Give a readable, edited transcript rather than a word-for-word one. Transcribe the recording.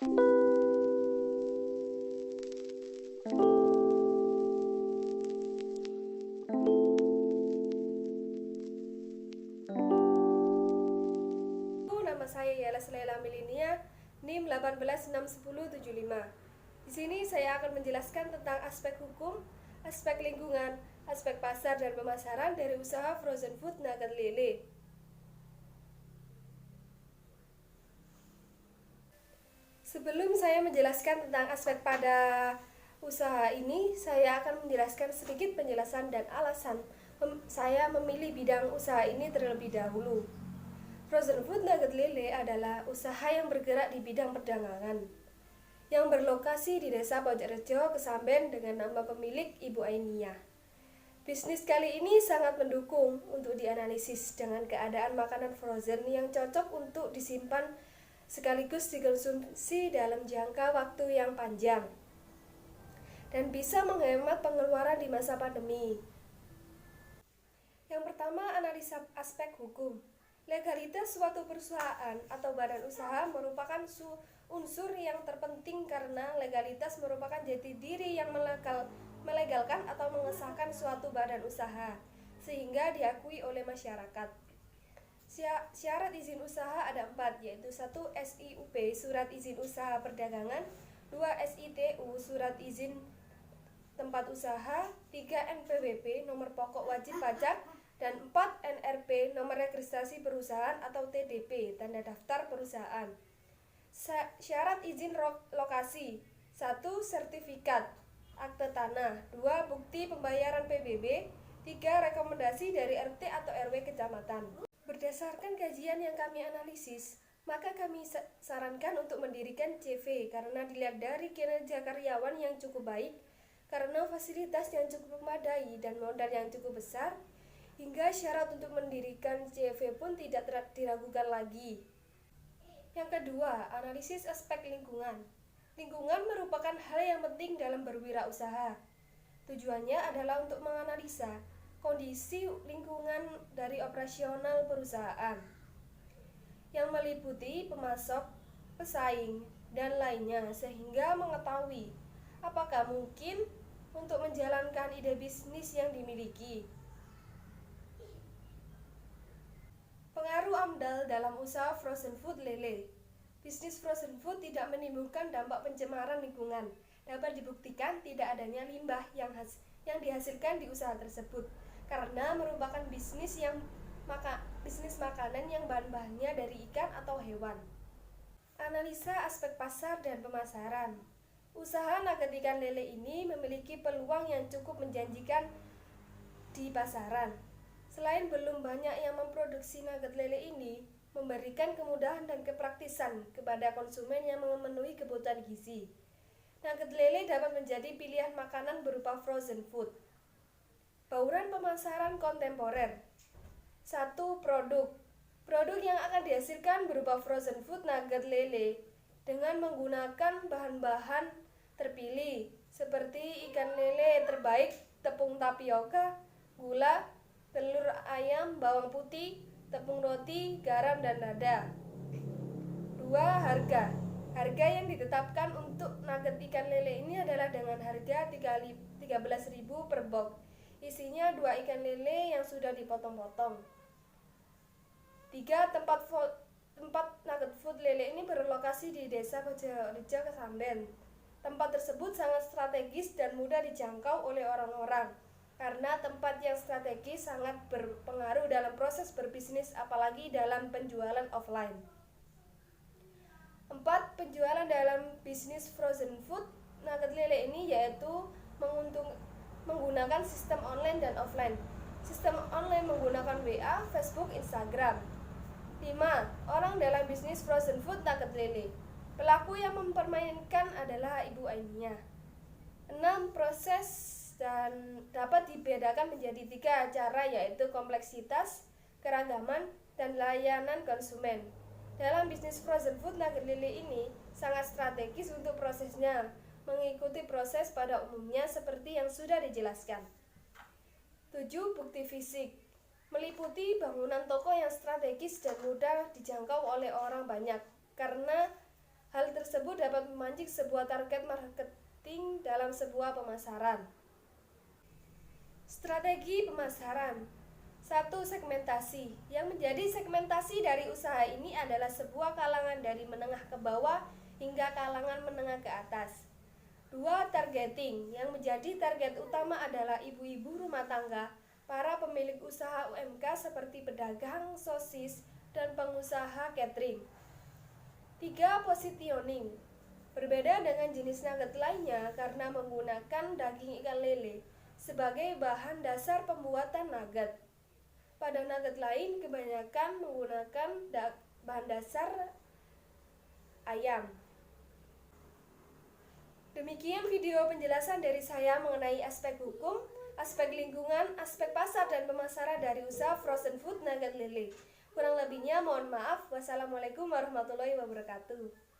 Nama saya Yalas Laila Milinia, NIM 1861075. Di sini saya akan menjelaskan tentang aspek hukum, aspek lingkungan, aspek pasar dan pemasaran dari usaha frozen food Nugget Lele. Sebelum saya menjelaskan tentang aspek pada usaha ini, saya akan menjelaskan sedikit penjelasan dan alasan saya memilih bidang usaha ini terlebih dahulu. Frozen Food Nugget Lele adalah usaha yang bergerak di bidang perdagangan, yang berlokasi di Desa Pojokrejo, Kesamben dengan nama pemilik Ibu Ainia. Bisnis kali ini sangat mendukung untuk dianalisis dengan keadaan makanan frozen yang cocok untuk disimpan sekaligus dikonsumsi dalam jangka waktu yang panjang dan bisa menghemat pengeluaran di masa pandemi. Yang pertama, analisa aspek hukum. Legalitas suatu perusahaan atau badan usaha merupakan unsur yang terpenting karena legalitas merupakan jati diri yang melegalkan atau mengesahkan suatu badan usaha sehingga diakui oleh masyarakat. Syarat izin usaha ada 4, yaitu 1. SIUP, Surat Izin Usaha Perdagangan, 2. SITU, Surat Izin Tempat Usaha, 3. NPWP, Nomor Pokok Wajib Pajak, dan 4. NRP, Nomor Registrasi Perusahaan atau TDP, Tanda Daftar Perusahaan. Syarat izin lokasi: 1. Sertifikat akte tanah, 2. Bukti pembayaran PBB, 3. Rekomendasi dari RT atau RW kecamatan. Berdasarkan kajian yang kami analisis, maka kami sarankan untuk mendirikan CV karena dilihat dari kinerja karyawan yang cukup baik, karena fasilitas yang cukup memadai dan modal yang cukup besar, hingga syarat untuk mendirikan CV pun tidak diragukan lagi. Yang kedua, analisis aspek lingkungan. Lingkungan merupakan hal yang penting dalam berwirausaha. Tujuannya adalah untuk menganalisa kondisi lingkungan dari operasional perusahaan, yang meliputi pemasok, pesaing, dan lainnya, sehingga mengetahui apakah mungkin untuk menjalankan ide bisnis yang dimiliki. Pengaruh AMDAL dalam usaha frozen food lele. Bisnis frozen food tidak menimbulkan dampak pencemaran lingkungan. Dapat dibuktikan tidak adanya limbah yang dihasilkan di usaha tersebut, karena merupakan bisnis makanan yang bahan-bahannya dari ikan atau hewan. Analisa aspek pasar dan pemasaran. Usaha nugget ikan lele ini memiliki peluang yang cukup menjanjikan di pasaran. Selain belum banyak yang memproduksi nugget lele ini, memberikan kemudahan dan kepraktisan kepada konsumen yang memenuhi kebutuhan gizi. Nugget lele dapat menjadi pilihan makanan berupa frozen food. Bauran pemasaran kontemporer. 1. Produk yang akan dihasilkan berupa frozen food nugget lele dengan menggunakan bahan-bahan terpilih seperti ikan lele terbaik, tepung tapioka, gula, telur ayam, bawang putih, tepung roti, garam, dan lada. 2. Harga yang ditetapkan untuk nugget ikan lele ini adalah dengan harga 13.000 per box. Isinya 2 ikan lele yang sudah dipotong-potong. 3. Tempat nugget food lele ini berlokasi di Desa Pojokrejo, Kesamben. Tempat tersebut sangat strategis dan mudah dijangkau oleh orang-orang, karena tempat yang strategis sangat berpengaruh dalam proses berbisnis, apalagi dalam penjualan offline. 4. Penjualan dalam bisnis frozen food nugget lele ini yaitu menggunakan sistem online dan offline. Sistem online menggunakan WA, Facebook, Instagram. 5. Orang dalam bisnis frozen food nugget lele. Pelaku yang mempermainkan adalah Ibu Ainia. 6. Proses dan dapat dibedakan menjadi 3 cara, yaitu kompleksitas, keragaman, dan layanan konsumen. Dalam bisnis frozen food nugget lele ini sangat strategis untuk prosesnya, mengikuti proses pada umumnya seperti yang sudah dijelaskan. 7. Bukti fisik. Meliputi bangunan toko yang strategis dan mudah dijangkau oleh orang banyak, karena hal tersebut tersebut dapat memancing sebuah target marketing dalam sebuah pemasaran. Strategi pemasaran. 1. Segmentasi. Yang menjadi segmentasi dari usaha ini adalah sebuah kalangan dari menengah ke bawah hingga kalangan menengah ke atas. 2. Targeting. Yang menjadi target utama adalah ibu-ibu rumah tangga, para pemilik usaha UMK seperti pedagang sosis dan pengusaha catering. 3. Positioning. Berbeda dengan jenis nugget lainnya karena menggunakan daging ikan lele sebagai bahan dasar pembuatan nugget. Pada nugget lain kebanyakan menggunakan bahan dasar ayam. Demikian video penjelasan dari saya mengenai aspek hukum, aspek lingkungan, aspek pasar dan pemasaran dari usaha frozen food nugget lele. Kurang lebihnya mohon maaf. Wassalamualaikum warahmatullahi wabarakatuh.